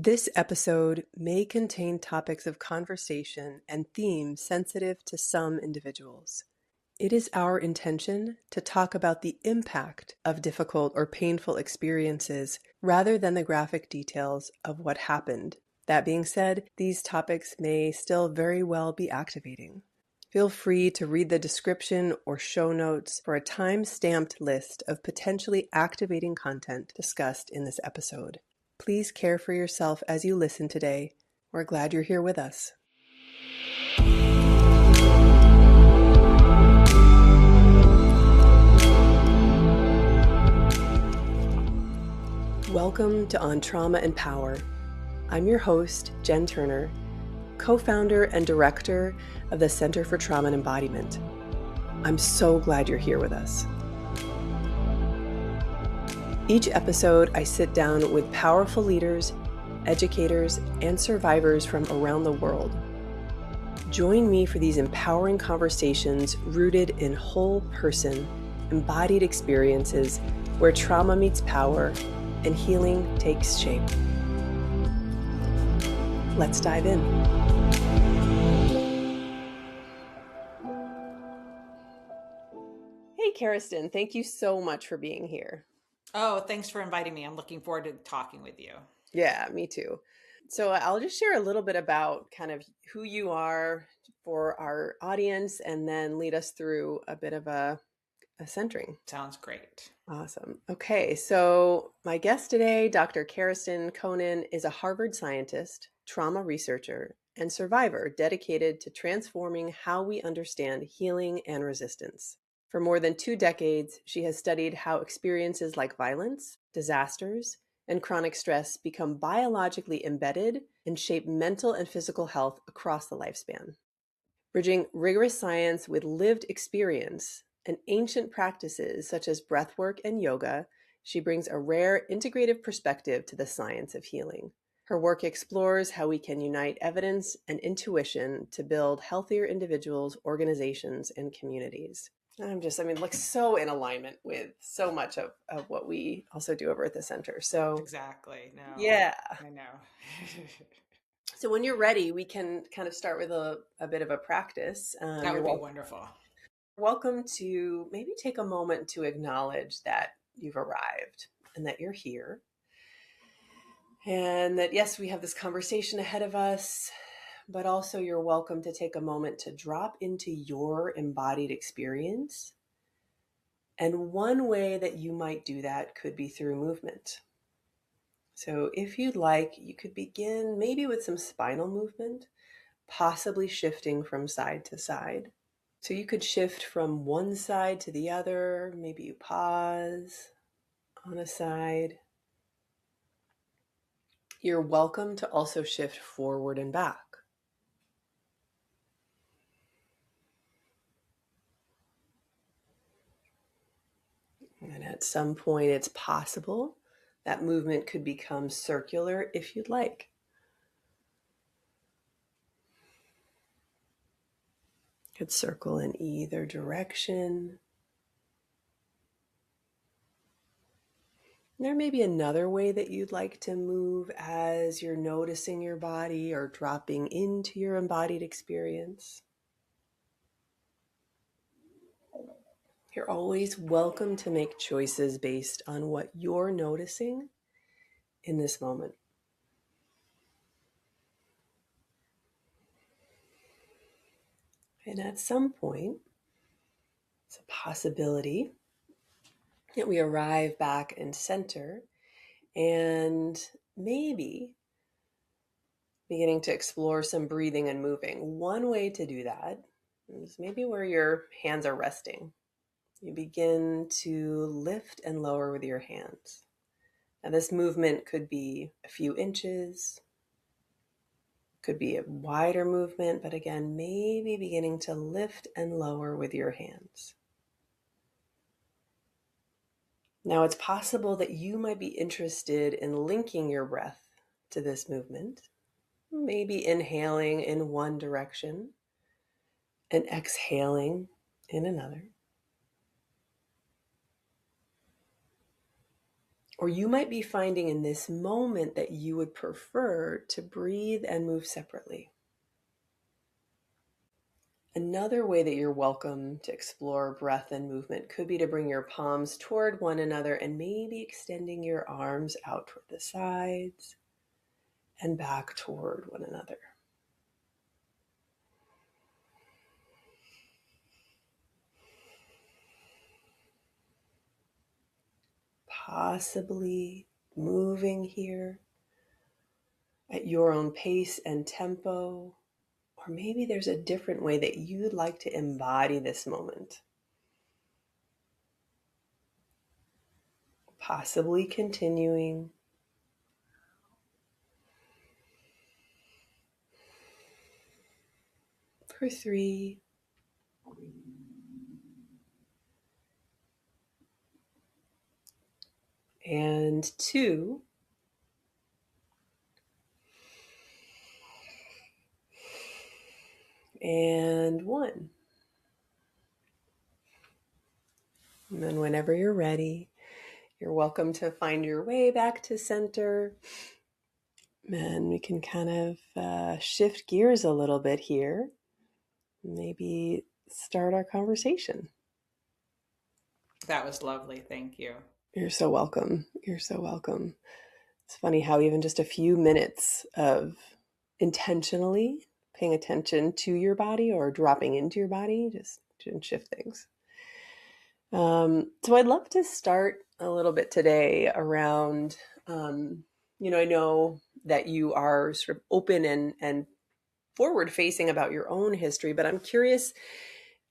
This episode may contain topics of conversation and themes sensitive to some individuals. It is our intention to talk about the impact of difficult or painful experiences rather than the graphic details of what happened. That being said, these topics may still very well be activating. Feel free to read the description or show notes for a time-stamped list of potentially activating content discussed in this episode. Please care for yourself as you listen today. We're glad you're here with us. Welcome to On Trauma and Power. I'm your host, Jenn Turner, co-founder and director of the Center for Trauma and Embodiment. I'm so glad you're here with us. Each episode, I sit down with powerful leaders, educators, and survivors from around the world. Join me for these empowering conversations rooted in whole person, embodied experiences where trauma meets power and healing takes shape. Let's dive in. Hey, Karestan, thank you so much for being here. Oh, thanks for inviting me. I'm looking forward to talking with you. Yeah, me too. So I'll just share a little bit about kind of who you are for our audience and then lead us through a bit of a centering. Sounds great. Awesome. Okay, so my guest today, Dr. Karestan Koenen, is a Harvard scientist, trauma researcher, and survivor dedicated to transforming how we understand healing and resistance. For more than 2 decades, she has studied how experiences like violence, disasters, and chronic stress become biologically embedded and shape mental and physical health across the lifespan. Bridging rigorous science with lived experience and ancient practices such as breathwork and yoga, she brings a rare integrative perspective to the science of healing. Her work explores how we can unite evidence and intuition to build healthier individuals, organizations, and communities. Like so in alignment with so much of what we also do over at the center. So Exactly. No. yeah. I know. So when you're ready, we can kind of start with a bit of a practice. That would be wonderful. Welcome to maybe take a moment to acknowledge that you've arrived and that you're here. And that, yes, we have this conversation ahead of us, but also you're welcome to take a moment to drop into your embodied experience. And one way that you might do that could be through movement. So if you'd like, you could begin maybe with some spinal movement, possibly shifting from side to side. So you could shift from one side to the other. Maybe you pause on a side. You're welcome to also shift forward and back. And at some point, it's possible that movement could become circular if you'd like. You could circle in either direction. There may be another way that you'd like to move as you're noticing your body or dropping into your embodied experience. You're always welcome to make choices based on what you're noticing in this moment. And at some point, it's a possibility that we arrive back in center and maybe beginning to explore some breathing and moving. One way to do that is maybe where your hands are resting. You begin to lift and lower with your hands. Now, this movement could be a few inches, could be a wider movement, but again, maybe beginning to lift and lower with your hands. Now, it's possible that you might be interested in linking your breath to this movement, maybe inhaling in one direction and exhaling in another. Or you might be finding in this moment that you would prefer to breathe and move separately. Another way that you're welcome to explore breath and movement could be to bring your palms toward one another and maybe extending your arms out toward the sides and back toward one another. Possibly moving here at your own pace and tempo, or maybe there's a different way that you'd like to embody this moment. Possibly continuing for 3, and 2, and 1. And then whenever you're ready, you're welcome to find your way back to center. And we can kind of shift gears a little bit here. Maybe start our conversation. That was lovely. Thank you. You're so welcome. You're so welcome. It's funny how even just a few minutes of intentionally paying attention to your body or dropping into your body just can shift things. So I'd love to start a little bit today around, I know that you are sort of open and forward facing about your own history, but I'm curious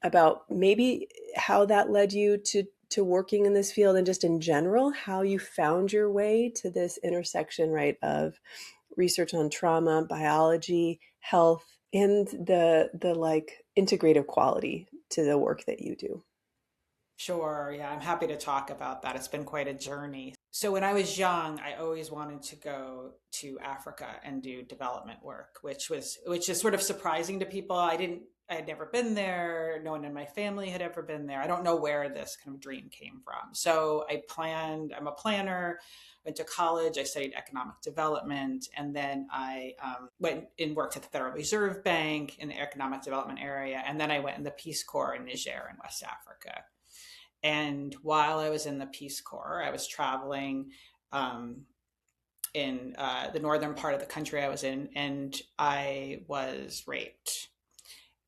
about maybe how that led you to working in this field and just in general, how you found your way to this intersection, right, of research on trauma, biology, health, and the like integrative quality to the work that you do. Sure. Yeah, I'm happy to talk about that. It's been quite a journey. So when I was young, I always wanted to go to Africa and do development work, which is sort of surprising to people. I had never been there. No one in my family had ever been there. I don't know where this kind of dream came from. So I'm a planner, went to college, I studied economic development, and then I went and worked at the Federal Reserve Bank in the economic development area. And then I went in the Peace Corps in Niger in West Africa. And while I was in the Peace Corps, I was traveling in the northern part of the country I was in, and I was raped.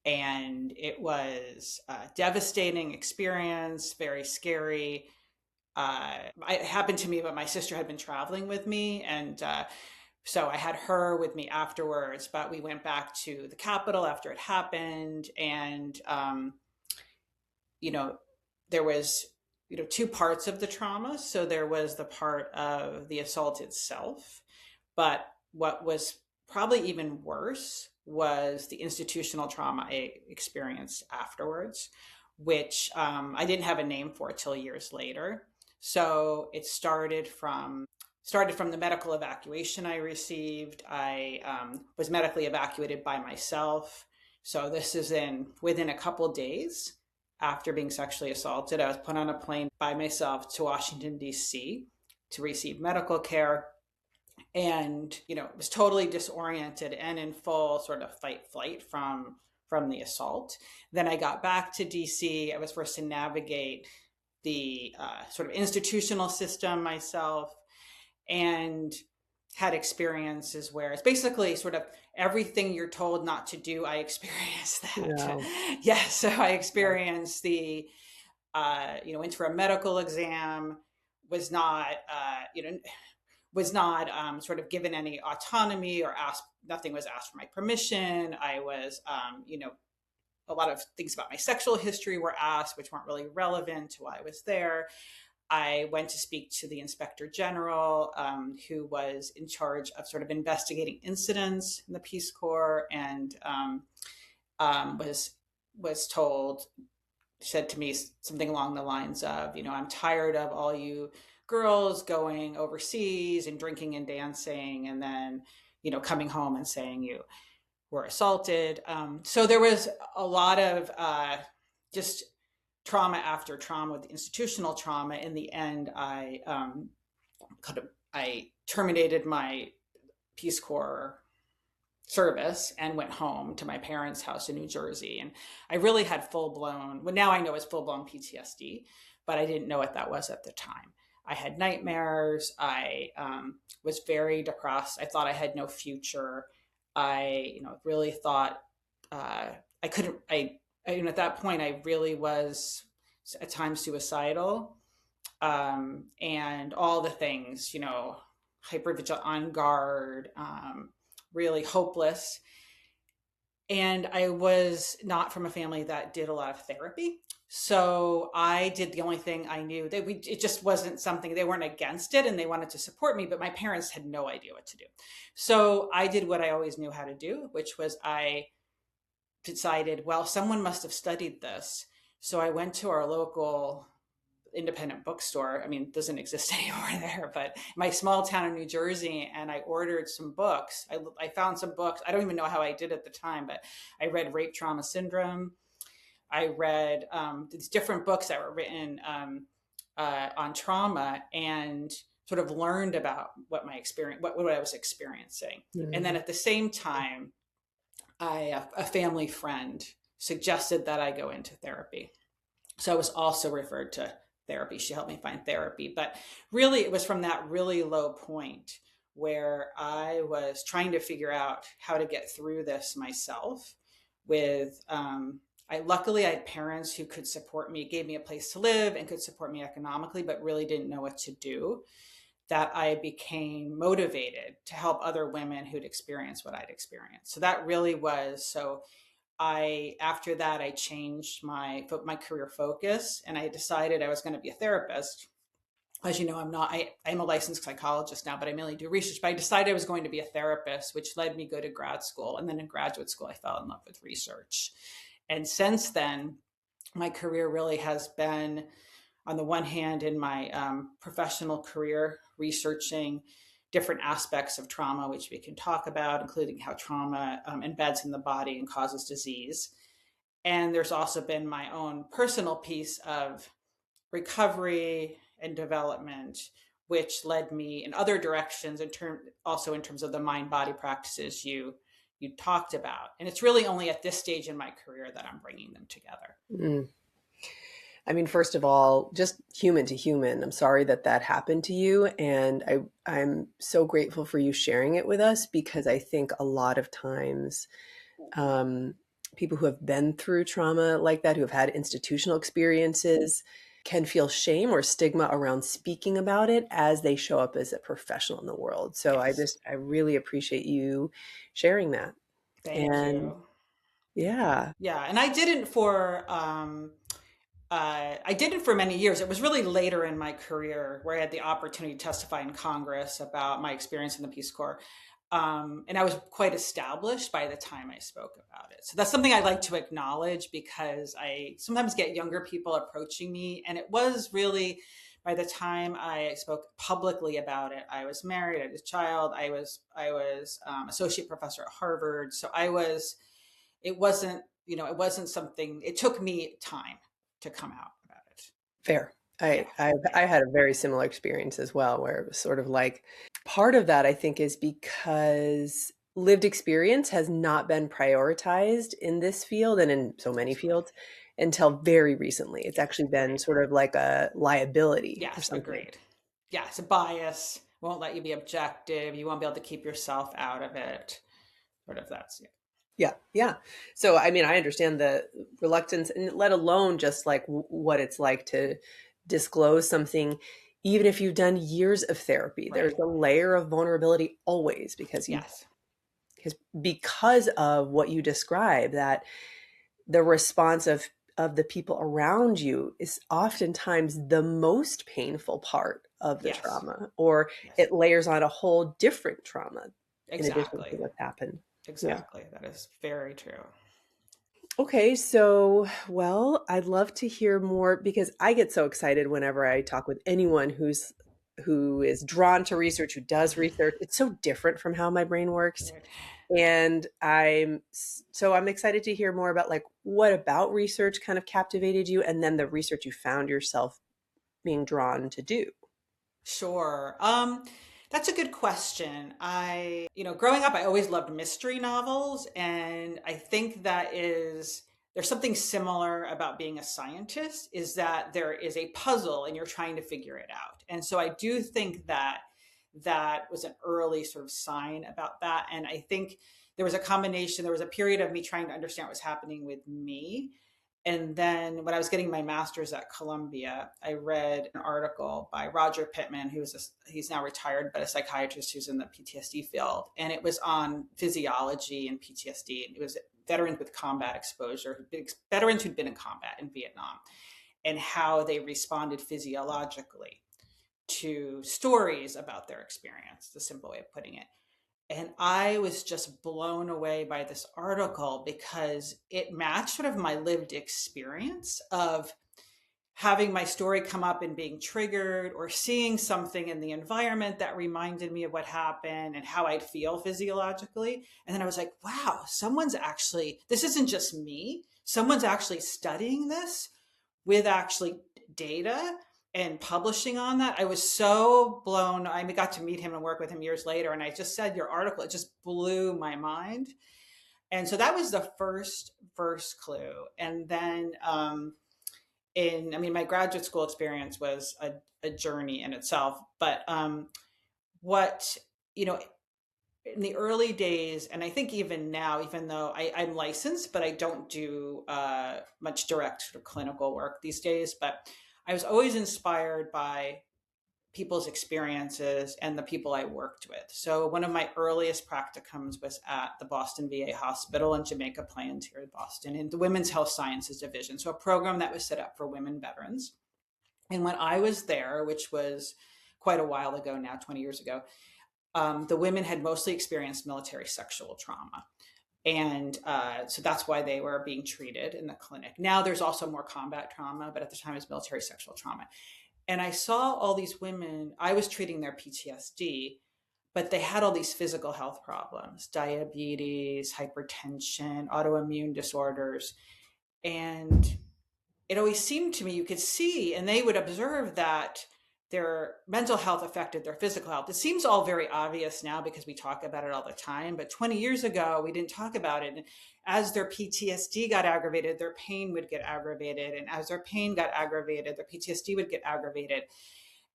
And it was a devastating experience, very scary. It happened to me, but my sister had been traveling with me. And so I had her with me afterwards, but we went back to the capital after it happened. And, there was, two parts of the trauma. So there was the part of the assault itself, but what was probably even worse was the institutional trauma I experienced afterwards, which I didn't have a name for till years later. So it started from the medical evacuation I received. I was medically evacuated by myself. So this is within a couple days after being sexually assaulted. I was put on a plane by myself to Washington, D.C. to receive medical care. And, was totally disoriented and in full sort of fight flight from the assault. Then I got back to DC. I was forced to navigate the sort of institutional system myself, and had experiences where it's basically sort of everything you're told not to do. I experienced that. Wow. Yeah. So I experienced went for a medical exam, was not, sort of given any autonomy or nothing was asked for my permission. I was, a lot of things about my sexual history were asked, which weren't really relevant to why I was there. I went to speak to the Inspector General, who was in charge of sort of investigating incidents in the Peace Corps, and said to me something along the lines of, I'm tired of all you girls going overseas and drinking and dancing, and then, coming home and saying you were assaulted. So there was a lot of just trauma after trauma with institutional trauma. In the end, I I terminated my Peace Corps service and went home to my parents' house in New Jersey. And I really had full blown, well, now I know it's full blown PTSD, but I didn't know what that was at the time. I had nightmares. I was very depressed. I thought I had no future. I, really thought I couldn't, at that point, I really was at times suicidal, and all the things, hypervigilant, on guard, really hopeless. And I was not from a family that did a lot of therapy. So I did the only thing I knew. It just wasn't something, they weren't against it and they wanted to support me, but my parents had no idea what to do. So I did what I always knew how to do, which was I decided, well, someone must have studied this. So I went to our local independent bookstore. I mean, it doesn't exist anymore there, but my small town in New Jersey, and I ordered some books. I found some books. I don't even know how I did at the time, but I read Rape Trauma Syndrome. I read these different books that were written on trauma, and sort of learned about what my experience, what I was experiencing. Mm-hmm. And then at the same time, a family friend suggested that I go into therapy. So I was also referred to therapy. She helped me find therapy. But really, it was from that really low point where I was trying to figure out how to get through this myself with, luckily I had parents who could support me, gave me a place to live and could support me economically, but really didn't know what to do, that I became motivated to help other women who'd experienced what I'd experienced. So that really was, so after that, I changed my career focus, and I decided I was going to be a therapist. As you know, I'm a licensed psychologist now, but I mainly do research. But I decided I was going to be a therapist, which led me to go to grad school. And then in graduate school, I fell in love with research. And since then, my career really has been, on the one hand, in my professional career, researching different aspects of trauma, which we can talk about, including how trauma embeds in the body and causes disease. And there's also been my own personal piece of recovery and development, which led me in other directions, in terms of the mind-body practices you talked about. And it's really only at this stage in my career that I'm bringing them together. Mm. I mean, first of all, just human to human, I'm sorry that happened to you. And I'm so grateful for you sharing it with us, because I think a lot of times people who have been through trauma like that, who have had institutional experiences, can feel shame or stigma around speaking about it as they show up as a professional in the world. So yes. I really appreciate you sharing that. Thank you. Yeah. Yeah. And I didn't for many years. It was really later in my career where I had the opportunity to testify in Congress about my experience in the Peace Corps. And I was quite established by the time I spoke about it. So that's something I'd like to acknowledge, because I sometimes get younger people approaching me. And it was really, by the time I spoke publicly about it, I was married, I had a child, I was associate professor at Harvard. So it wasn't something, it took me time to come out about it. Fair. I had a very similar experience as well, where it was sort of like, part of that I think is because lived experience has not been prioritized in this field and in so many fields until very recently. It's actually been sort of like a liability. Yes, agreed. Yeah, it's a bias, won't let you be objective, you won't be able to keep yourself out of it. Sort of that's it. Yeah. So, I mean, I understand the reluctance, and let alone just like what it's like to disclose something, even if you've done years of therapy. Right. There's a layer of vulnerability always, because because of what you describe, that the response of the people around you is oftentimes the most painful part of the trauma, or it layers on a whole different trauma in addition to what's happened. Exactly. Yeah. That is very true. Okay. So, well, I'd love to hear more, because I get so excited whenever I talk with anyone who is drawn to research, who does research. It's so different from how my brain works. And I'm excited to hear more about, like, what about research kind of captivated you, and then the research you found yourself being drawn to do. Sure. That's a good question. Growing up, I always loved mystery novels, and I think there's something similar about being a scientist, is that there is a puzzle and you're trying to figure it out. And so I do think that that was an early sort of sign about that. And I think there was a period of me trying to understand what was happening with me. And then when I was getting my master's at Columbia, I read an article by Roger Pittman, he's now retired, but a psychiatrist who's in the PTSD field. And it was on physiology and PTSD. And it was veterans with combat exposure, veterans who'd been in combat in Vietnam, and how they responded physiologically to stories about their experience, the simple way of putting it. And I was just blown away by this article because it matched sort of my lived experience of having my story come up and being triggered, or seeing something in the environment that reminded me of what happened and how I'd feel physiologically. And then I was like, wow, this isn't just me. Someone's actually studying this with actually data and publishing on that. I was so blown. I got to meet him and work with him years later. And I just said, your article, it just blew my mind. And so that was the first clue. And then my graduate school experience was a journey in itself. But what, in the early days, and I think even now, even though I'm licensed, but I don't do much direct sort of clinical work these days, but I was always inspired by people's experiences and the people I worked with. So one of my earliest practicums was at the Boston VA Hospital in Jamaica Plains here in Boston, in the Women's Health Sciences Division. So a program that was set up for women veterans. And when I was there, which was quite a while ago now, 20 years ago, the women had mostly experienced military sexual trauma. And so that's why they were being treated in the clinic. Now there's also more combat trauma, but at the time it was military sexual trauma. And I saw all these women, I was treating their PTSD, but they had all these physical health problems, diabetes, hypertension, autoimmune disorders. And it always seemed to me, you could see, and they would observe that their mental health affected their physical health. It seems all very obvious now because we talk about it all the time, but 20 years ago, we didn't talk about it. And as their PTSD got aggravated, their pain would get aggravated. And as their pain got aggravated, their PTSD would get aggravated.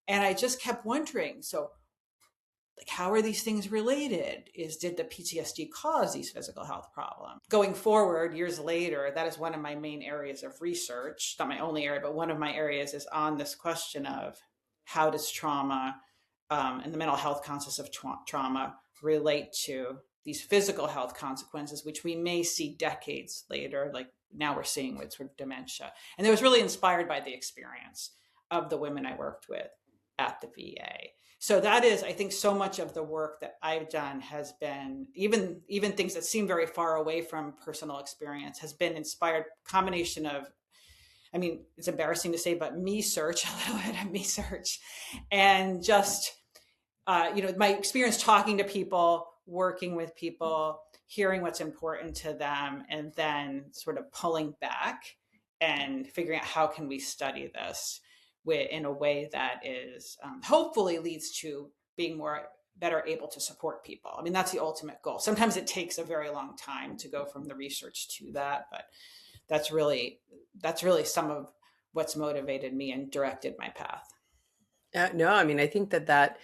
And I just kept wondering, so like, how are these things related? Did the PTSD cause these physical health problems? Going forward, years later, that is one of my main areas of research. Not my only area, but one of my areas is on this question of how does trauma and the mental health consequences of trauma relate to these physical health consequences, which we may see decades later, like now we're seeing with sort of dementia. And it was really inspired by the experience of the women I worked with at the VA. So that is, I think, so much of the work that I've done has been, even things that seem very far away from personal experience, has been inspired, combination of, it's embarrassing to say, but me search, a little bit of me search, and just, my experience talking to people, working with people, hearing what's important to them, and then sort of pulling back and figuring out how can we study this in a way that is hopefully leads to being better able to support people. That's the ultimate goal. Sometimes it takes a very long time to go from the research to that, but that's really some of what's motivated me and directed my path. No, I think that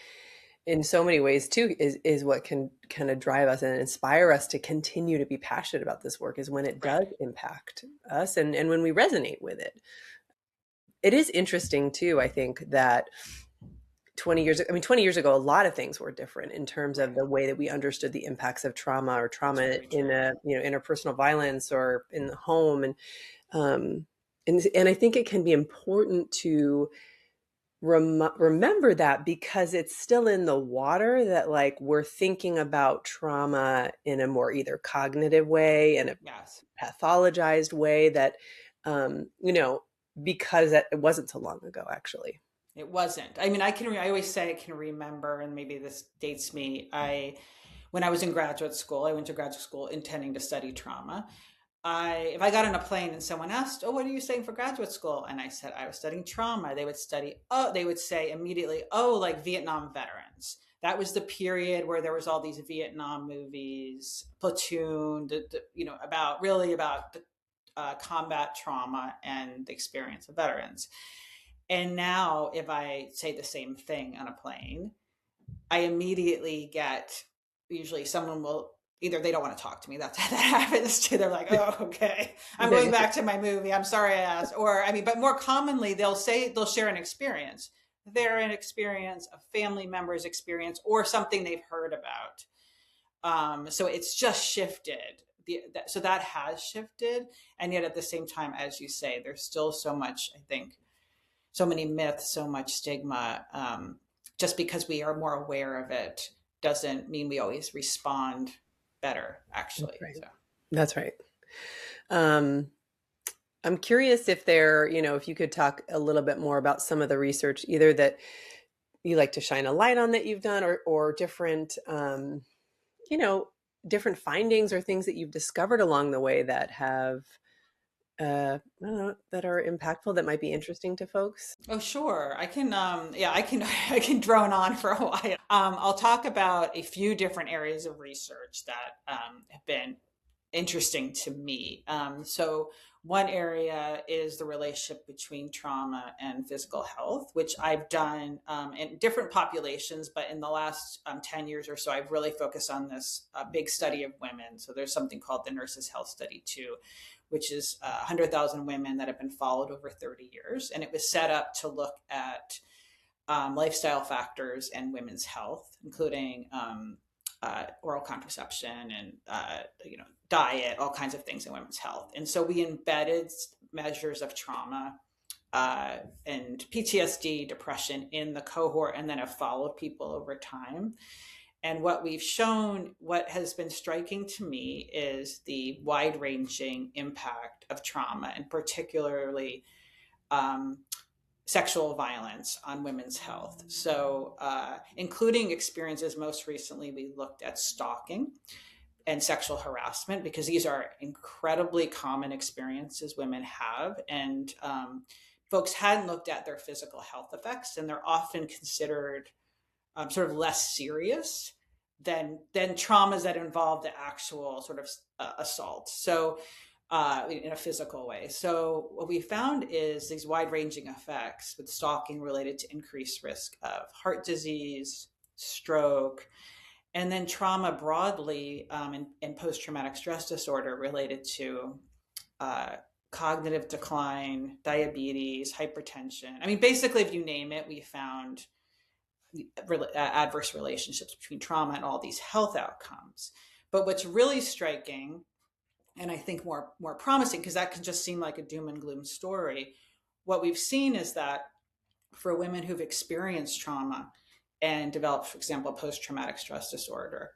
in so many ways too is what can kind of drive us and inspire us to continue to be passionate about this work, is when it does impact us and when we resonate with it. It is interesting too, I think, that 20 years ago, a lot of things were different in terms of the way that we understood the impacts of trauma in interpersonal violence or in the home. And I think it can be important to remember that, because it's still in the water, that like we're thinking about trauma in a more either cognitive way and a pathologized way that, because it wasn't so long ago, actually. It wasn't. I always say I can remember, and maybe this dates me. When I was in graduate school, I went to graduate school intending to study trauma. if I got on a plane and someone asked, "Oh, what are you studying for graduate school?" and I said I was studying trauma, they would say immediately, "Oh, like Vietnam veterans." That was the period where there was all these Vietnam movies, Platoon, about combat trauma and the experience of veterans. And now, if I say the same thing on a plane, I immediately get, usually someone will, either they don't want to talk to me. That happens too. They're like, "Oh, okay, I'm going back to my movie. I'm sorry I asked." Or, I mean, but more commonly, they'll share an experience, an experience, a family member's experience, or something they've heard about. So it's just shifted. So that has shifted. And yet at the same time, as you say, there's still so much, I think, so many myths, so much stigma. Just because we are more aware of it doesn't mean we always respond better, actually. That's right. So. That's right. I'm curious if if you could talk a little bit more about some of the research, either that you like to shine a light on that you've done, or different, different findings or things that you've discovered along the way that have, I don't know, that are impactful, that might be interesting to folks. Oh, sure. I can, I can drone on for a while. I'll talk about a few different areas of research that have been interesting to me. So one area is the relationship between trauma and physical health, which I've done in different populations, but in the last 10 years or so, I've really focused on this big study of women. So there's something called the Nurses' Health Study 2, which is 100,000 women that have been followed over 30 years. And it was set up to look at lifestyle factors and women's health, including oral contraception and diet, all kinds of things in women's health. And so we embedded measures of trauma and PTSD, depression in the cohort, and then have followed people over time. And what we've shown, what has been striking to me, is the wide-ranging impact of trauma, and particularly sexual violence on women's health. So, including experiences, most recently, we looked at stalking and sexual harassment, because these are incredibly common experiences women have. And folks hadn't looked at their physical health effects, and they're often considered sort of less serious than traumas that involve the actual sort of assault. So, in a physical way. So what we found is these wide-ranging effects with stalking related to increased risk of heart disease, stroke, and then trauma broadly, and post-traumatic stress disorder related to cognitive decline, diabetes, hypertension. I mean, basically, if you name it, we found adverse relationships between trauma and all these health outcomes. But what's really striking, and I think more promising, because that can just seem like a doom and gloom story, what we've seen is that for women who've experienced trauma and developed, for example, post-traumatic stress disorder,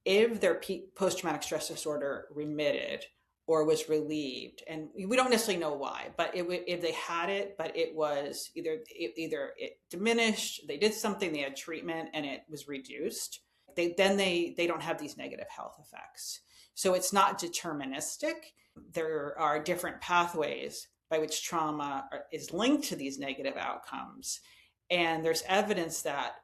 if their post-traumatic stress disorder remitted or was relieved, and we don't necessarily know why, but if they had it, but it was either it diminished, they did something, they had treatment, and it was reduced, they don't have these negative health effects. So it's not deterministic. There are different pathways by which trauma is linked to these negative outcomes. And there's evidence that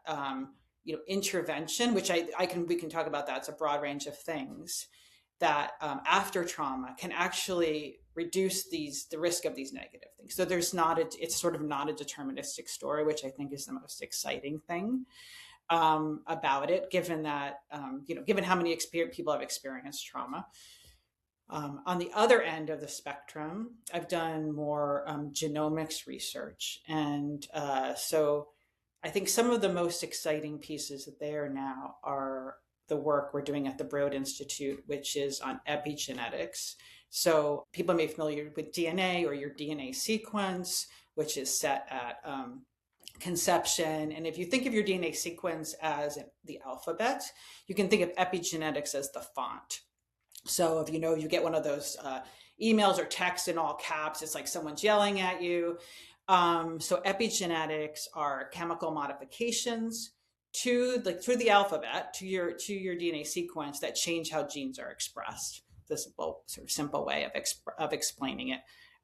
intervention, which we can talk about that, it's a broad range of things, that after trauma can actually reduce the risk of these negative things. So it's sort of not a deterministic story, which I think is the most exciting thing about it, given that, given how many people have experienced trauma. On the other end of the spectrum, I've done more genomics research. And so I think some of the most exciting pieces there now are the work we're doing at the Broad Institute, which is on epigenetics. So people may be familiar with DNA or your DNA sequence, which is set at conception. And if you think of your DNA sequence as the alphabet, you can think of epigenetics as the font. So if you get one of those emails or texts in all caps, it's like someone's yelling at you. So epigenetics are chemical modifications through the alphabet to your DNA sequence that change how genes are expressed. the simple way of explaining it.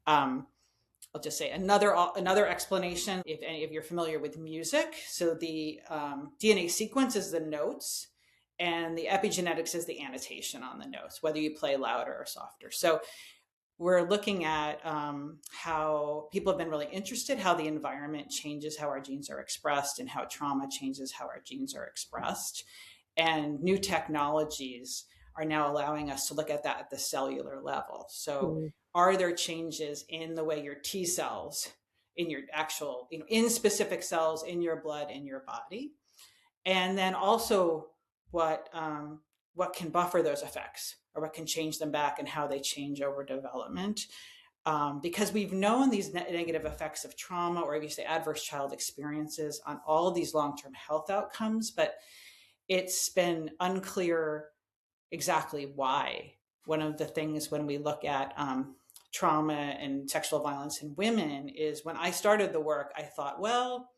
I'll just say another explanation, if any of you're familiar with music. So the DNA sequence is the notes, and the epigenetics is the annotation on the notes, whether you play louder or softer. So we're looking at how people have been really interested, how the environment changes how our genes are expressed, and how trauma changes how our genes are expressed. And new technologies are now allowing us to look at that at the cellular level. So are there changes in the way your T cells, in your actual, in specific cells in your blood, in your body? And then also what can buffer those effects, or what can change them back, and how they change over development. Because we've known these negative effects of trauma, or if you say adverse child experiences, on all of these long-term health outcomes, but it's been unclear exactly why. One of the things when we look at trauma and sexual violence in women is, when I started the work, I thought, well,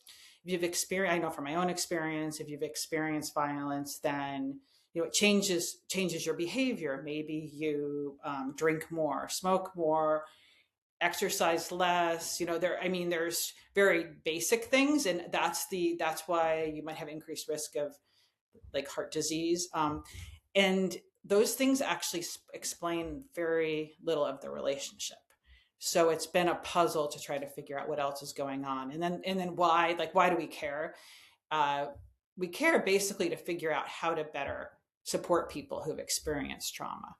if you've experienced, I know from my own experience, if you've experienced violence, then it changes your behavior. Maybe you drink more, smoke more, exercise less. There's very basic things, and that's why you might have increased risk of like heart disease. And those things actually explain very little of the relationship. So it's been a puzzle to try to figure out what else is going on. And then why do we care? We care basically to figure out how to better support people who've experienced trauma,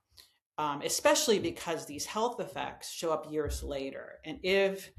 especially because these health effects show up years later. And if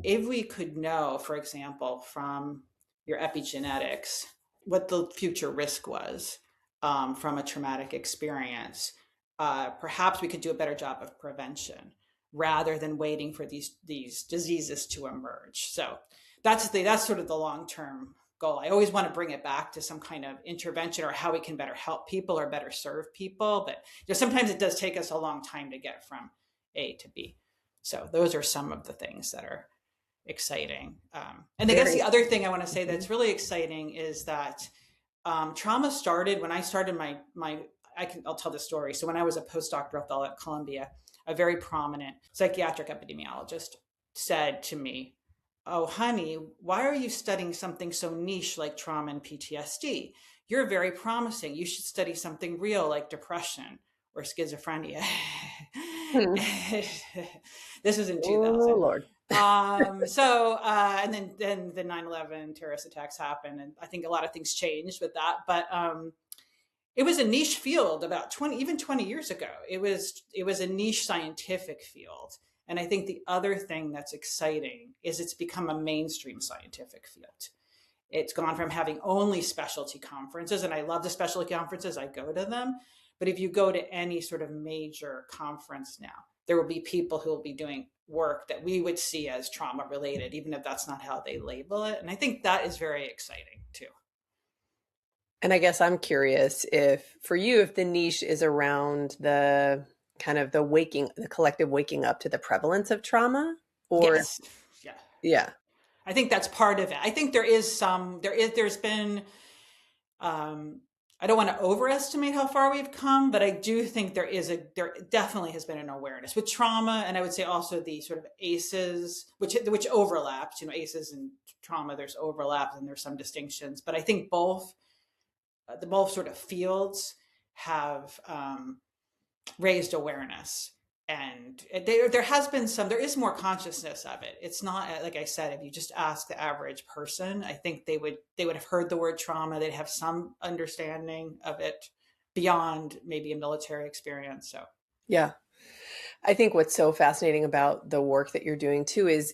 we could know, for example, from your epigenetics, what the future risk was from a traumatic experience, perhaps we could do a better job of prevention rather than waiting for these diseases to emerge. So that's sort of the long-term goal. I always want to bring it back to some kind of intervention, or how we can better help people or better serve people. But sometimes it does take us a long time to get from A to B. So those are some of the things that are exciting. And I guess the other thing I want to say that's really exciting is that trauma started when I started I'll tell the story. So when I was a postdoctoral fellow at Columbia, a very prominent psychiatric epidemiologist said to me, "Oh, honey, why are you studying something so niche like trauma and PTSD? You're very promising. You should study something real like depression or schizophrenia." This was in 2000. Oh, Lord. And then the 9/11 terrorist attacks happened, and I think a lot of things changed with that. But it was a niche field about 20 years ago. It was a niche scientific field. And I think the other thing that's exciting is it's become a mainstream scientific field. It's gone from having only specialty conferences, and I love the specialty conferences, I go to them. But if you go to any sort of major conference now, there will be people who will be doing work that we would see as trauma related, even if that's not how they label it. And I think that is very exciting too. And I guess I'm curious if the niche is around the kind of the collective waking up to the prevalence of trauma, or yes. Yeah. I think that's part of it. I think there's been, I don't want to overestimate how far we've come, but I do think there definitely has been an awareness with trauma. And I would say also the sort of ACEs, which overlaps, ACEs and trauma, there's overlap and there's some distinctions, but I think both sort of fields have raised awareness, and there is more consciousness of it. It's not, like I said, if you just ask the average person, I think they would have heard the word trauma. They'd have some understanding of it beyond maybe a military experience. So yeah, I think what's so fascinating about the work that you're doing too is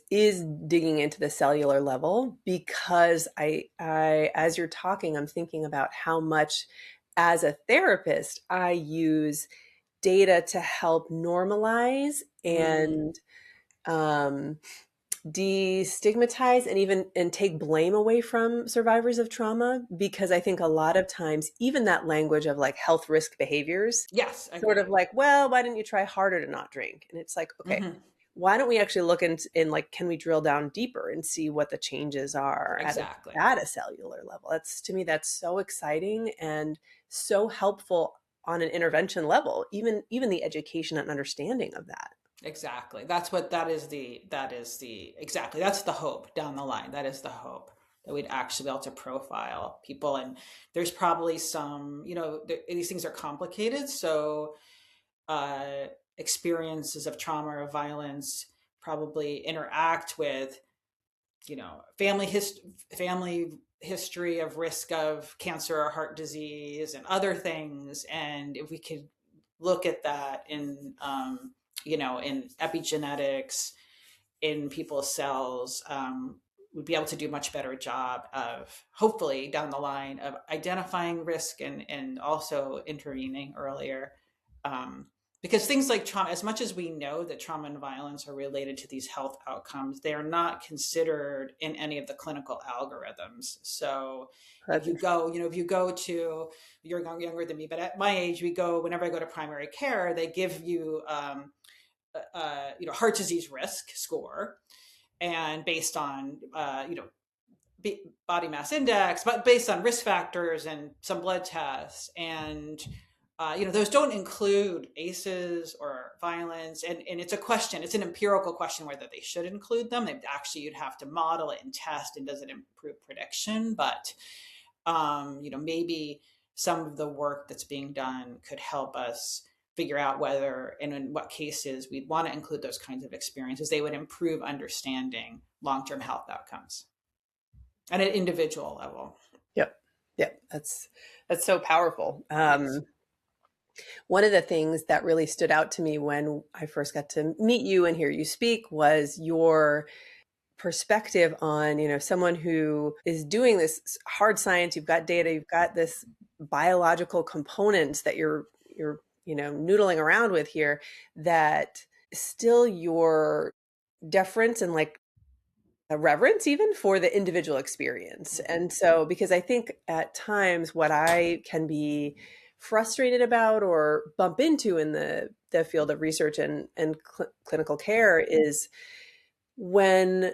digging into the cellular level, because I as you're talking, I'm thinking about how much as a therapist I use data to help normalize and destigmatize and take blame away from survivors of trauma, because I think a lot of times even that language of like health risk behaviors, yes, sort of like, well, why didn't you try harder to not drink? And it's like, okay, why don't we actually look in like, can we drill down deeper and see what the changes are at a cellular level? To me, that's so exciting and so helpful on an intervention level, even the education and understanding of that. Exactly. Exactly. That's the hope down the line. That is the hope, that we'd actually be able to profile people. And there's probably some, these things are complicated. So, uh, experiences of trauma or violence probably interact with, family history of risk of cancer or heart disease and other things. And if we could look at that in epigenetics in people's cells, we'd be able to do a much better job of, hopefully down the line, of identifying risk and also intervening earlier. Because things like trauma, as much as we know that trauma and violence are related to these health outcomes, they are not considered in any of the clinical algorithms. So if you go, you're younger than me, but at my age, whenever I go to primary care, they give you, heart disease risk score, and based on, body mass index, but based on risk factors and some blood tests. And those don't include ACEs or violence. And it's it's an empirical question whether they should include them. You'd have to model it and test, and does it improve prediction? But, maybe some of the work that's being done could help us figure out whether and in what cases we'd want to include those kinds of experiences. They would improve understanding long-term health outcomes at an individual level. Yep. Yep. That's so powerful. Yes. One of the things that really stood out to me when I first got to meet you and hear you speak was your perspective on, someone who is doing this hard science. You've got data, you've got this biological components that you're noodling around with here, that still your deference and like a reverence even for the individual experience. And so, because I think at times what I can be frustrated about or bump into in the field of research and clinical care is when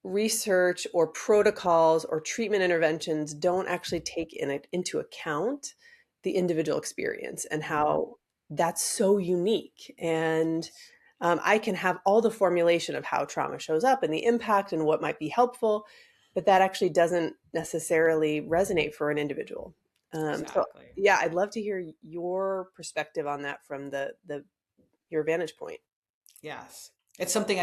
research or protocols or treatment interventions don't actually take into account the individual experience and how that's so unique. And I can have all the formulation of how trauma shows up and the impact and what might be helpful, but that actually doesn't necessarily resonate for an individual. So Exactly. yeah, I'd love to hear your perspective on that from your vantage point. Yes. It's something,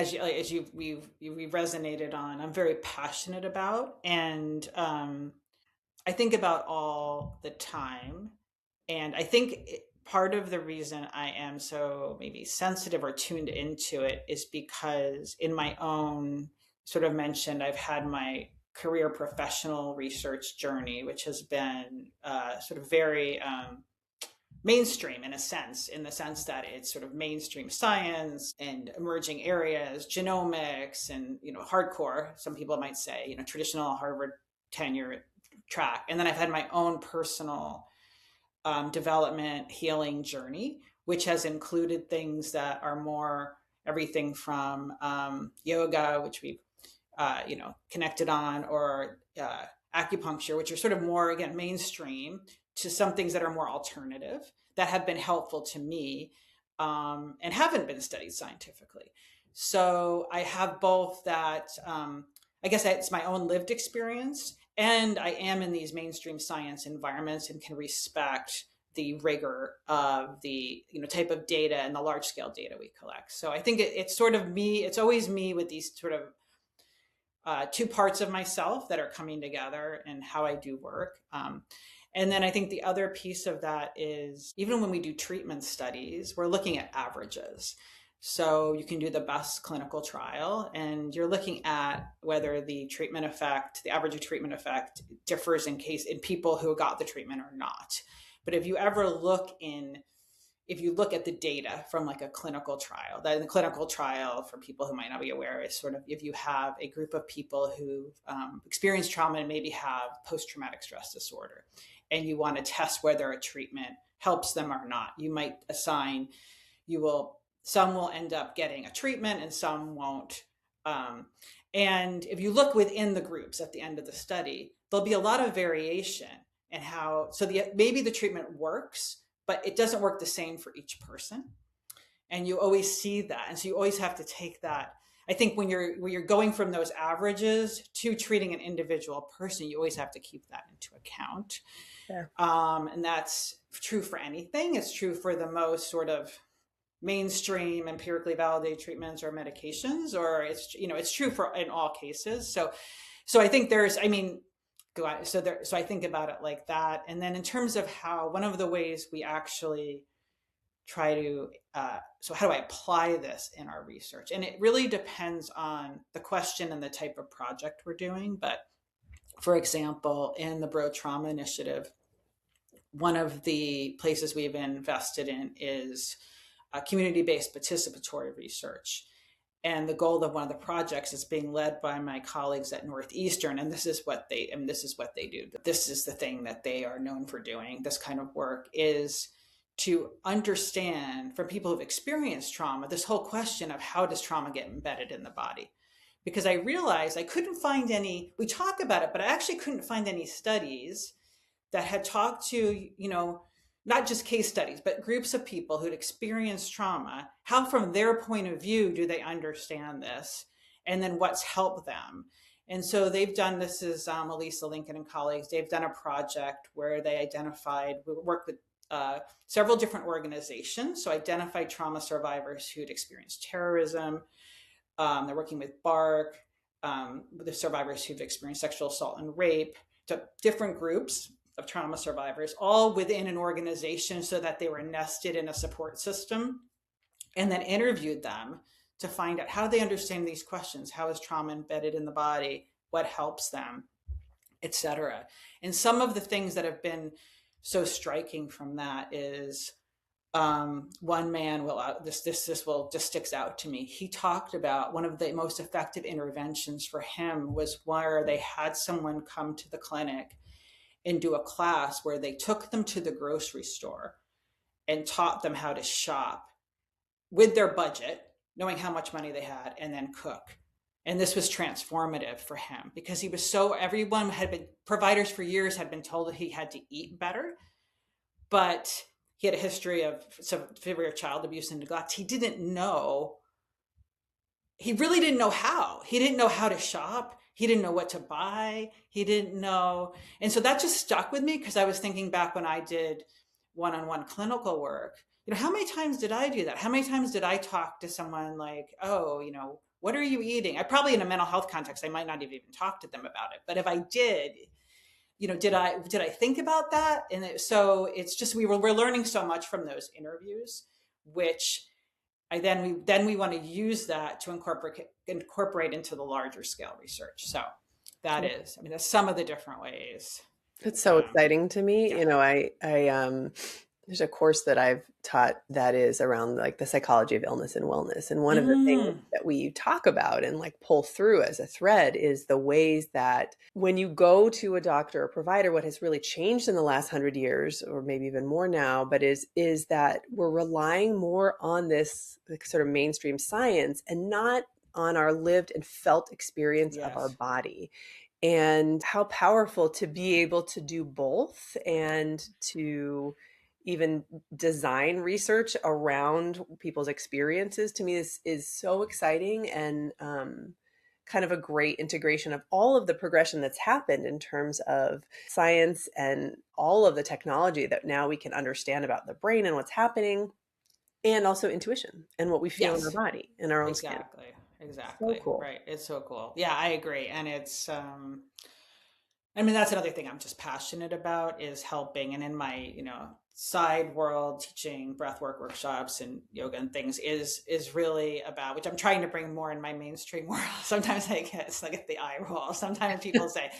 we've resonated on, I'm very passionate about. And I think about all the time. And I think part of the reason I am so maybe sensitive or tuned into it is because in my own, sort of mentioned, I've had my career professional research journey, which has been sort of very mainstream in the sense that it's sort of mainstream science and emerging areas, genomics, and hardcore, some people might say, traditional Harvard tenure track. And then I've had my own personal development healing journey, which has included things that are more everything from yoga, which we've connected on, or acupuncture, which are sort of more, again, mainstream, to some things that are more alternative, that have been helpful to me, and haven't been studied scientifically. So I have both that, I guess it's my own lived experience, and I am in these mainstream science environments and can respect the rigor of the type of data and the large scale data we collect. So I think it's sort of me. It's always me with these sort of two parts of myself that are coming together and how I do work. And then I think the other piece of that is, even when we do treatment studies, we're looking at averages. So you can do the best clinical trial, and you're looking at whether the average of treatment effect differs in people who got the treatment or not. But if you look at the data from like a clinical trial, that in the clinical trial, for people who might not be aware, is sort of if you have a group of people who experience trauma and maybe have post-traumatic stress disorder, and you want to test whether a treatment helps them or not, you might assign, some will end up getting a treatment and some won't. And if you look within the groups at the end of the study, there'll be a lot of variation in maybe the treatment works, but it doesn't work the same for each person. And you always see that. And so you always have to take that. I think when you're going from those averages to treating an individual person, you always have to keep that into account. Yeah. And that's true for anything. It's true for the most sort of mainstream empirically validated treatments or medications, or it's true for in all cases. So I think so I think about it like that. And then in terms of one of the ways we actually try to, so how do I apply this in our research? And it really depends on the question and the type of project we're doing. But for example, in the Bro Trauma Initiative, one of the places we've invested in is community-based participatory research. And the goal of one of the projects is being led by my colleagues at Northeastern, and this is what they do. This is the thing that they are known for doing. This kind of work is to understand from people who've experienced trauma, this whole question of how does trauma get embedded in the body? Because I realized I couldn't find any, we talk about it, but I actually couldn't find any studies that had talked to, not just case studies, but groups of people who'd experienced trauma. How, from their point of view, do they understand this? And then what's helped them? And so they've done, this is Elisa Lincoln and colleagues, they've done a project where they worked with several different organizations. So identified trauma survivors who'd experienced terrorism. They're working with BARC, with the survivors who've experienced sexual assault and rape, to different groups of trauma survivors, all within an organization so that they were nested in a support system, and then interviewed them to find out how they understand these questions. How is trauma embedded in the body? What helps them, etc. And some of the things that have been so striking from that is one man this just sticks out to me. He talked about one of the most effective interventions for him was where they had someone come to the clinic and do a class where they took them to the grocery store and taught them how to shop with their budget, knowing how much money they had, and then cook. And this was transformative for him because providers for years had been told that he had to eat better, but he had a history of severe child abuse and neglect. He really didn't know how. He didn't know how to shop. He didn't know what to buy. He didn't know. And so that just stuck with me because I was thinking back when I did one-on-one clinical work, how many times did I do that? How many times did I talk to someone like, oh, what are you eating? I probably, in a mental health context, I might not have even talked to them about it. But if I did, did I think about that? And so it's just, we're learning so much from those interviews, which we want to use that to incorporate into the larger scale research. So that's some of the different ways. It's so exciting to me. Yeah. There's a course that I've taught that is around like the psychology of illness and wellness. And one of the things that we talk about and like pull through as a thread is the ways that when you go to a doctor or provider, what has really changed in the last 100 years, or maybe even more now, but is that we're relying more on this sort of mainstream science and not on our lived and felt experience of our body. And how powerful to be able to do both and to even design research around people's experiences, to me is so exciting and kind of a great integration of all of the progression that's happened in terms of science and all of the technology that now we can understand about the brain and what's happening, and also intuition and what we feel in our body, in our own skin. Exactly. So cool. Right. It's so cool. Yeah, I agree. And it's, that's another thing I'm just passionate about is helping. And in my, side world, teaching breathwork workshops and yoga and things is really about, which I'm trying to bring more in my mainstream world. Sometimes I get the eye roll. Sometimes people say,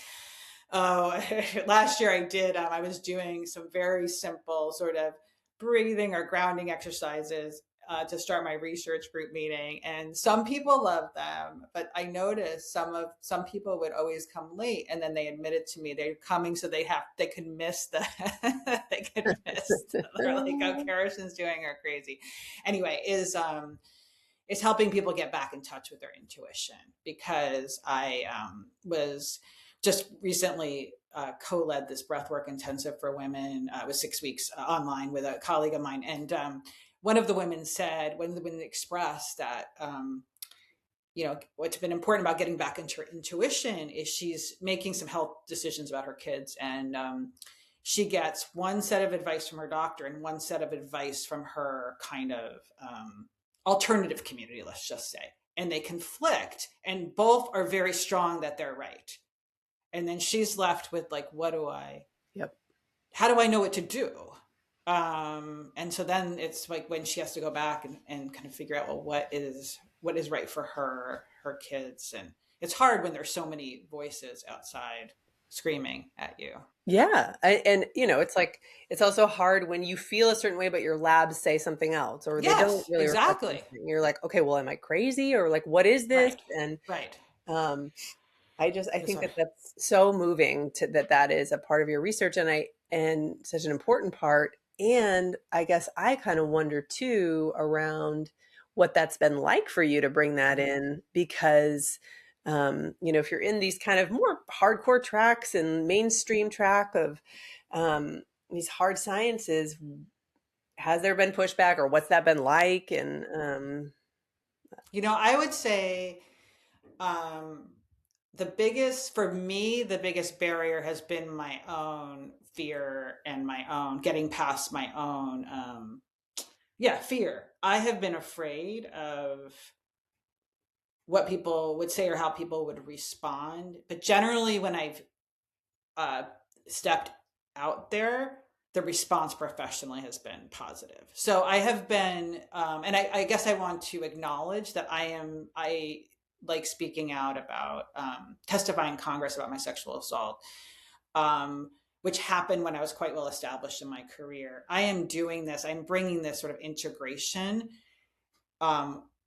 oh, last year I was doing some very simple sort of breathing or grounding exercises to start my research group meeting, and some people loved them, but I noticed some people would always come late, and then they admitted to me they're coming so they could miss they're like, oh, Karestan's doing her crazy. Anyway, is helping people get back in touch with their intuition, because I was just recently co-led this breathwork intensive for women. It was 6 weeks online with a colleague of mine. And one of the women expressed that, what's been important about getting back into her intuition is she's making some health decisions about her kids. And she gets one set of advice from her doctor and one set of advice from her kind of alternative community, let's just say. And they conflict, and both are very strong that they're right. And then she's left with like, Yep. how do I know what to do? And so then it's like when she has to go back and kind of figure out, well, what is right for her kids. And it's hard when there's so many voices outside screaming at you. Yeah. And it's like, it's also hard when you feel a certain way, but your labs say something else, or they don't really reflect exactly. something. You're like, okay, well, am I crazy? Or like, what is this? Right. And right. I think that's so moving that is a part of your research, and such an important part. And I guess I kind of wonder too around what that's been like for you to bring that in, because if you're in these kind of more hardcore tracks and mainstream track of these hard sciences, has there been pushback, or what's that been like? And I would say the biggest barrier has been my own fear and my own getting past my own fear. I have been afraid of what people would say or how people would respond. But generally when I've stepped out there, the response professionally has been positive. So I have been, and I guess I want to acknowledge that I like speaking out about testifying in Congress about my sexual assault, which happened when I was quite well established in my career. I am doing this, I'm bringing this sort of integration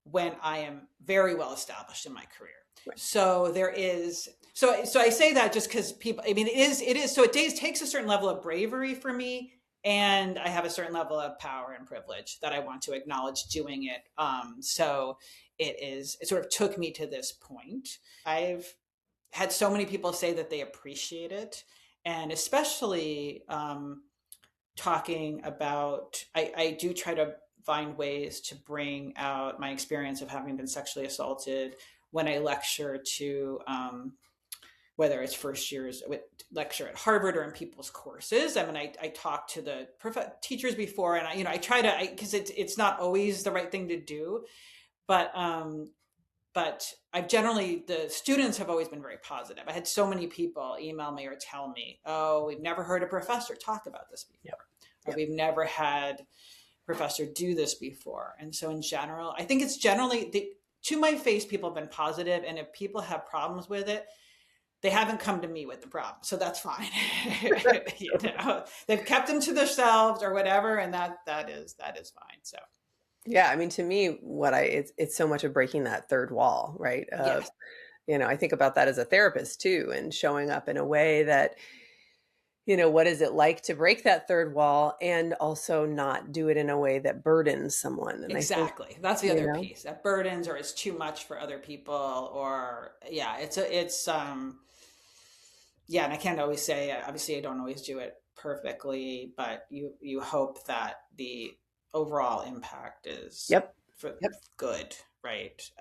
when I am very well established in my career. Right. So there is, so I say that just because people, it is, so it takes a certain level of bravery for me. And I have a certain level of power and privilege that I want to acknowledge doing it. So it sort of took me to this point. I've had so many people say that they appreciate it. And especially talking about, I do try to find ways to bring out my experience of having been sexually assaulted when I lecture to, whether it's first years lecture at Harvard or in people's courses. I mean, I talk to the teachers before, and I try to, because it's not always the right thing to do, but I've generally, the students have always been very positive. I had so many people email me or tell me, oh, we've never heard a professor talk about this before. Yep. Or we've never had a professor do this before. And so in general, I think it's generally, to my face, people have been positive. And if people have problems with it, they haven't come to me with the problem. So that's fine. They've kept them to themselves or whatever. And that is fine. So. Yeah, I mean, to me, it's so much of breaking that third wall, right? Yes. I think about that as a therapist too, and showing up in a way that, what is it like to break that third wall and also not do it in a way that burdens someone? And exactly. I think, that's the other piece, that burdens or is too much for other people, or and I can't always say, obviously I don't always do it perfectly, but you hope that the overall impact is good, right?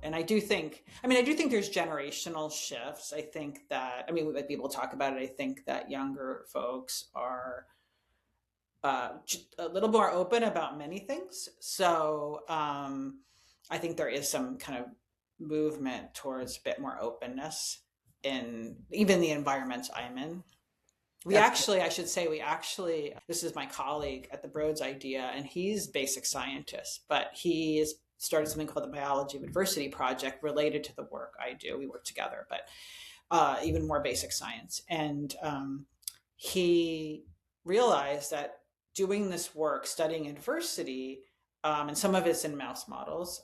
And I do think there's generational shifts. I think that, when people talk about it, I think that younger folks are a little more open about many things. So I think there is some kind of movement towards a bit more openness in even the environments I'm in. This is my colleague at the Broads Idea, and he's basic scientist, but he has started something called the Biology of Adversity Project related to the work I do. We work together, but even more basic science. And he realized that doing this work, studying adversity, and some of it's in mouse models,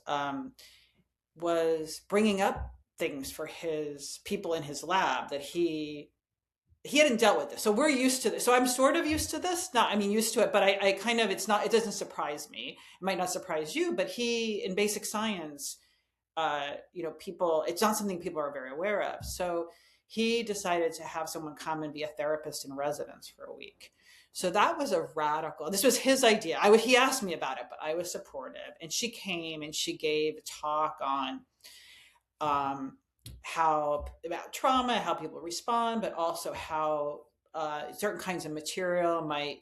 was bringing up things for his people in his lab that he hadn't dealt with this. So we're used to this. So I'm sort of used to this. Used to it, but I kind of, it doesn't surprise me. It might not surprise you, but in basic science, people, it's not something people are very aware of. So he decided to have someone come and be a therapist in residence for a week. So that was a radical, this was his idea. He asked me about it, but I was supportive. And she came and she gave a talk on how about trauma, how people respond, but also how certain kinds of material might,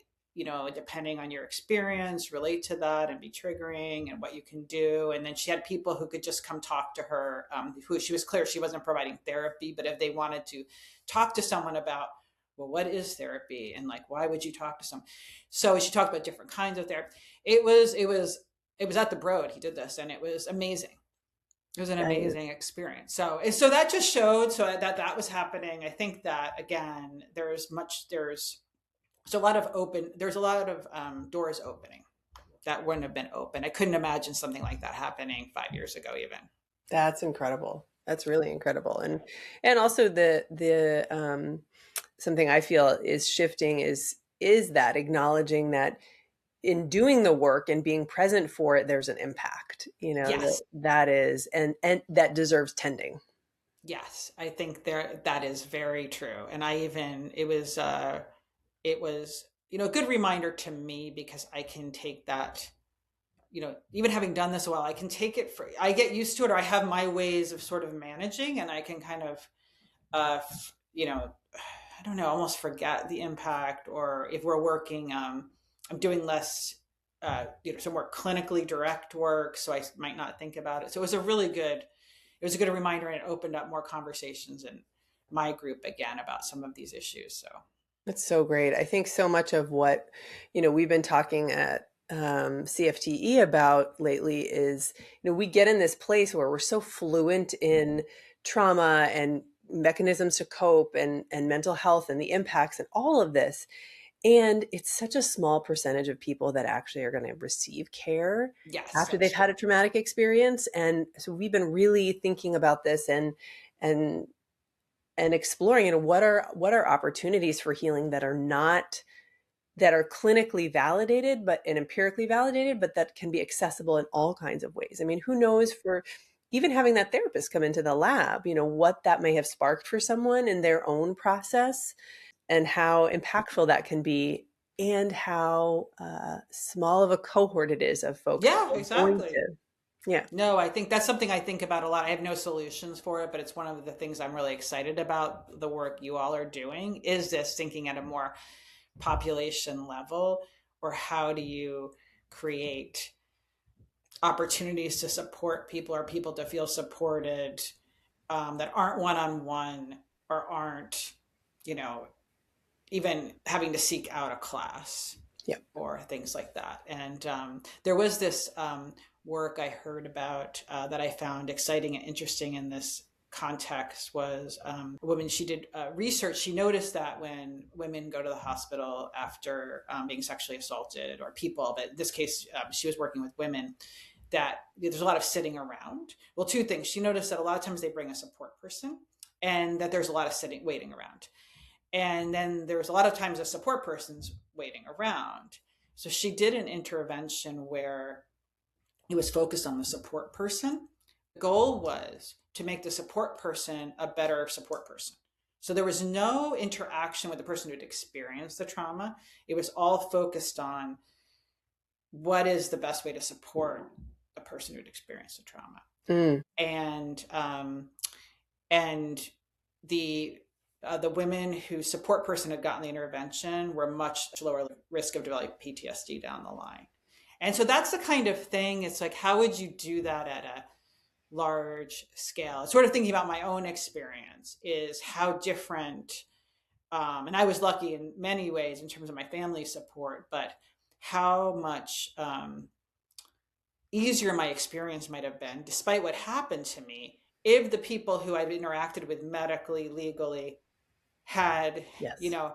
depending on your experience, relate to that and be triggering, and what you can do. And then she had people who could just come talk to her, who she was clear she wasn't providing therapy, but if they wanted to talk to someone about, well, what is therapy, and like, why would you talk to someone? So she talked about different kinds of therapy. It was at the Broad. He did this, and it was amazing. It was an Right. amazing experience. So that just showed that was happening. I think that, again, there's a lot of doors opening that wouldn't have been open. I couldn't imagine something like that happening 5 years ago, even. That's incredible. That's really incredible. And also the something I feel is shifting is that acknowledging that in doing the work and being present for it, there's an impact, Yes. that is, and that deserves tending. Yes, I think that is very true. And it was, a good reminder to me, because I can take that, even having done this a while, I can take it I get used to it, or I have my ways of sort of managing, and I can kind of, uh, I don't know, almost forget the impact. Or if we're working, I'm doing less, some more clinically direct work, so I might not think about it. So it was a good reminder, and it opened up more conversations in my group again about some of these issues. So That's so great. I think so much of what, we've been talking at CFTE about lately is, we get in this place where we're so fluent in trauma and mechanisms to cope and mental health and the impacts and all of this. And it's such a small percentage of people that actually are going to receive care yes, after that's they've had true. a traumatic experience. And so we've been really thinking about this and and exploring, what are opportunities for healing that are not that are clinically validated but and empirically validated, but that can be accessible in all kinds of ways. I mean, who knows, for even having that therapist come into the lab, what that may have sparked for someone in their own process, and how impactful that can be, and how small of a cohort it is of folks that Yeah, are going exactly. to. Yeah. No, I think that's something I think about a lot. I have no solutions for it, but it's one of the things I'm really excited about the work you all are doing, is this thinking at a more population level, or how do you create opportunities to support people, or people to feel supported, that aren't one-on-one, or aren't, you know, even having to seek out a class Yeah. or things like that. And there was this work I heard about, that I found exciting and interesting in this context, was a woman. She did research. She noticed that when women go to the hospital after being sexually assaulted, or people, but in this case, she was working with women, that there's a lot of sitting around. Well, two things. She noticed that a lot of times they bring a support person, and that there's a lot of sitting, waiting around. And then there's a lot of times a support person's waiting around. So she did an intervention where it was focused on the support person. The goal was to make the support person a better support person. So there was no interaction with the person who'd experienced the trauma. It was all focused on what is the best way to support a person who'd experienced the trauma. Mm. And the the women whose support person had gotten the intervention were much lower risk of developing PTSD down the line. And so that's the kind of thing. It's like, how would you do that at a large scale? Sort of thinking about my own experience, is how different, and I was lucky in many ways in terms of my family support, but how much easier my experience might have been, despite what happened to me, if the people who I'd interacted with medically, legally, had, you Yes. know,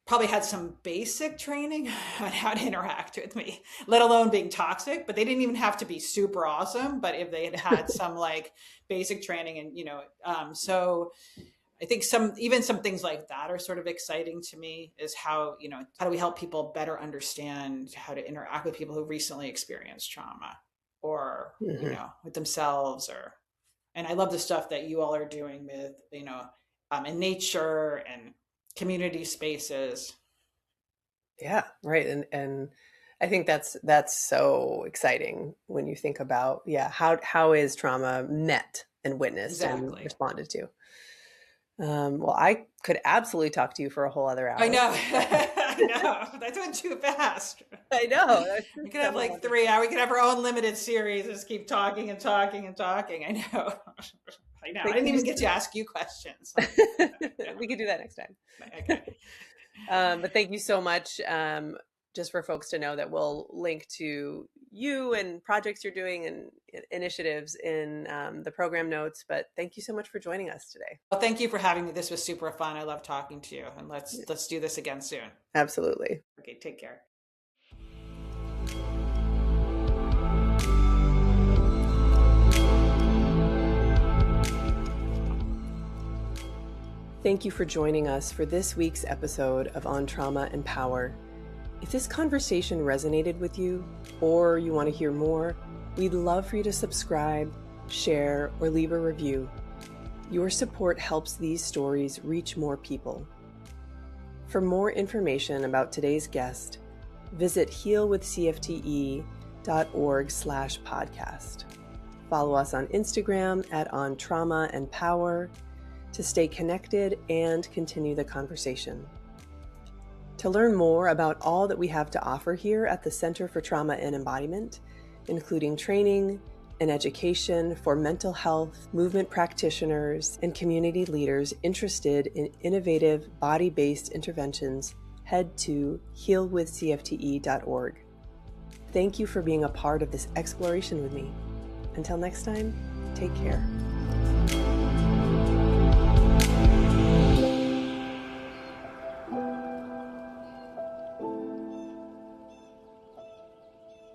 probably had some basic training on how to interact with me, let alone being toxic. But they didn't even have to be super awesome. But if they had had some like basic training, and so I think some things like that are sort of exciting to me, is how, how do we help people better understand how to interact with people who recently experienced trauma, or, Hmm. with themselves, and I love the stuff that you all are doing with, in nature and community spaces. Yeah, right. And I think that's so exciting when you think about, yeah, how is trauma met and witnessed and Exactly. responded to. Well, I could absolutely talk to you for a whole other I hour. know. I know. That went too fast. I know. We That's could have so like 3 hours. We could have our own limited series. Just keep talking and talking and talking. I know. I know. I Thank didn't you. even get to ask you questions. We could do that next time. Okay. But thank you so much. Just for folks to know that we'll link to you and projects you're doing and initiatives in the program notes. But thank you so much for joining us today. Well, thank you for having me. This was super fun. I love talking to you. And let's do this again soon. Absolutely. Okay, take care. Thank you for joining us for this week's episode of On Trauma and Power. If this conversation resonated with you, or you want to hear more, we'd love for you to subscribe, share, or leave a review. Your support helps these stories reach more people. For more information about today's guest, visit healwithcfte.org/podcast. Follow us on Instagram @On Trauma and Power to stay connected and continue the conversation. To learn more about all that we have to offer here at the Center for Trauma and Embodiment, including training and education for mental health, movement practitioners, and community leaders interested in innovative body-based interventions, head to healwithcfte.org. Thank you for being a part of this exploration with me. Until next time, take care.